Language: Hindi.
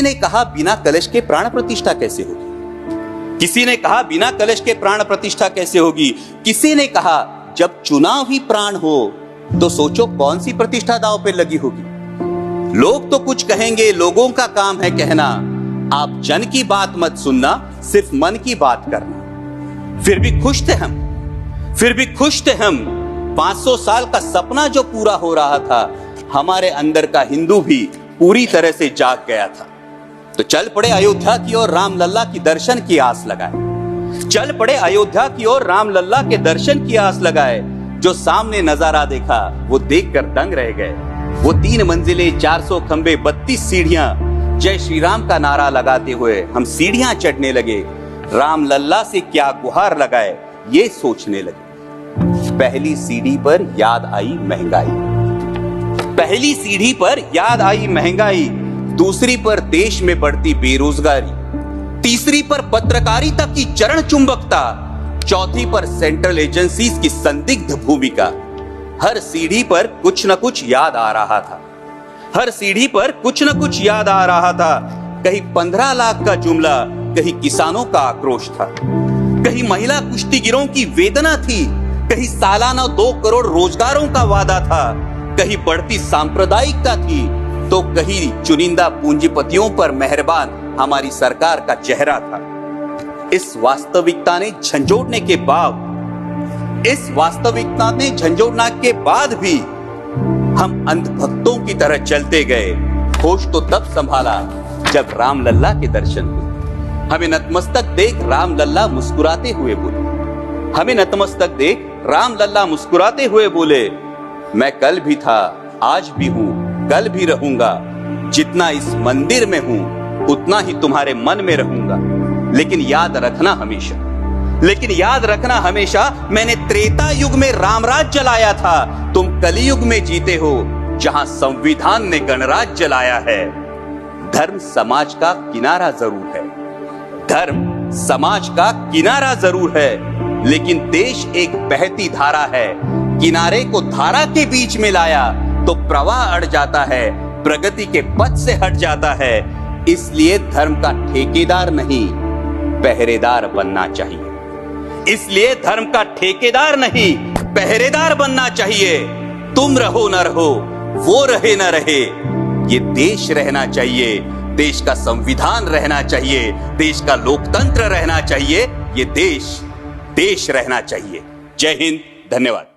किसी ने कहा बिना कलश के प्राण प्रतिष्ठा कैसे होगी, किसी ने कहा बिना कलश के प्राण प्रतिष्ठा कैसे होगी, किसी ने कहा जब चुनाव ही प्राण हो तो सोचो कौन सी प्रतिष्ठा दांव पे लगी होगी। लोग तो कुछ कहेंगे, लोगों का काम है कहना, आप जन की बात मत सुनना, सिर्फ मन की बात करना। फिर भी खुश थे हम, फिर भी खुश थे हम। 500 साल का सपना जो पूरा हो रहा था, हमारे अंदर का हिंदू भी पूरी तरह से जाग गया था। तो चल पड़े अयोध्या की ओर, राम लल्ला की दर्शन की आस लगाए। चल पड़े अयोध्या की ओर, राम लल्ला के दर्शन की आस लगाए। जो सामने नजारा देखा वो देखकर दंग रह गए। वो 3 मंजिलें, 400 खंबे, 32 सीढ़ियां, जय श्री राम का नारा लगाते हुए हम सीढ़ियां चढ़ने लगे। राम लल्ला से क्या गुहार लगाए ये सोचने लगे। पहली सीढ़ी पर याद आई महंगाई, पहली सीढ़ी पर याद आई महंगाई, दूसरी पर देश में बढ़ती बेरोजगारी, तीसरी पर पत्रकारिता की चरण चुंबकता, चौथी पर सेंट्रल एजेंसीज की संदिग्ध भूमिका। हर सीढ़ी पर कुछ न कुछ याद आ रहा था, हर सीढ़ी पर कुछ न कुछ याद आ रहा था। कहीं 15 लाख का जुमला, कहीं किसानों का आक्रोश था, कहीं महिला कुश्तीगिरों की वेदना थी, कहीं सालाना 2 करोड़ रोजगारों का वादा था, कहीं बढ़ती सांप्रदायिकता थी, तो कहीं चुनिंदा पूंजीपतियों पर मेहरबान हमारी सरकार का चेहरा था। इस वास्तविकता ने झंझोड़ने के बाद, इस वास्तविकता ने झंझोड़ने के बाद भी हम अंधभक्तों की तरह चलते गए। होश तो तब संभाला जब राम लल्ला के दर्शन हुए। हमें नतमस्तक देख राम लल्ला मुस्कुराते हुए बोले, हमें नतमस्तक देख राम लल्ला मुस्कुराते हुए बोले, मैं कल भी था, आज भी हूं, कल भी रहूंगा। जितना इस मंदिर में हूं उतना ही तुम्हारे मन में रहूंगा। लेकिन याद रखना हमेशा, लेकिन याद रखना हमेशा, मैंने त्रेता युग में रामराज जलाया था, तुम कलयुग में जीते हो जहां संविधान ने गणराज जलाया है। धर्म समाज का किनारा जरूर है, धर्म समाज का किनारा जरूर है, लेकिन देश एक बहती धारा है। किनारे को धारा के बीच में लाया तो प्रवाह अड़ जाता है, प्रगति के पथ से हट जाता है। इसलिए धर्म का ठेकेदार नहीं, पहरेदार बनना चाहिए। इसलिए धर्म का ठेकेदार नहीं, पहरेदार बनना चाहिए। तुम रहो न रहो, वो रहे न रहे, ये देश रहना चाहिए, देश का संविधान रहना चाहिए, देश का लोकतंत्र रहना चाहिए, ये देश रहना चाहिए। जय हिंद, धन्यवाद।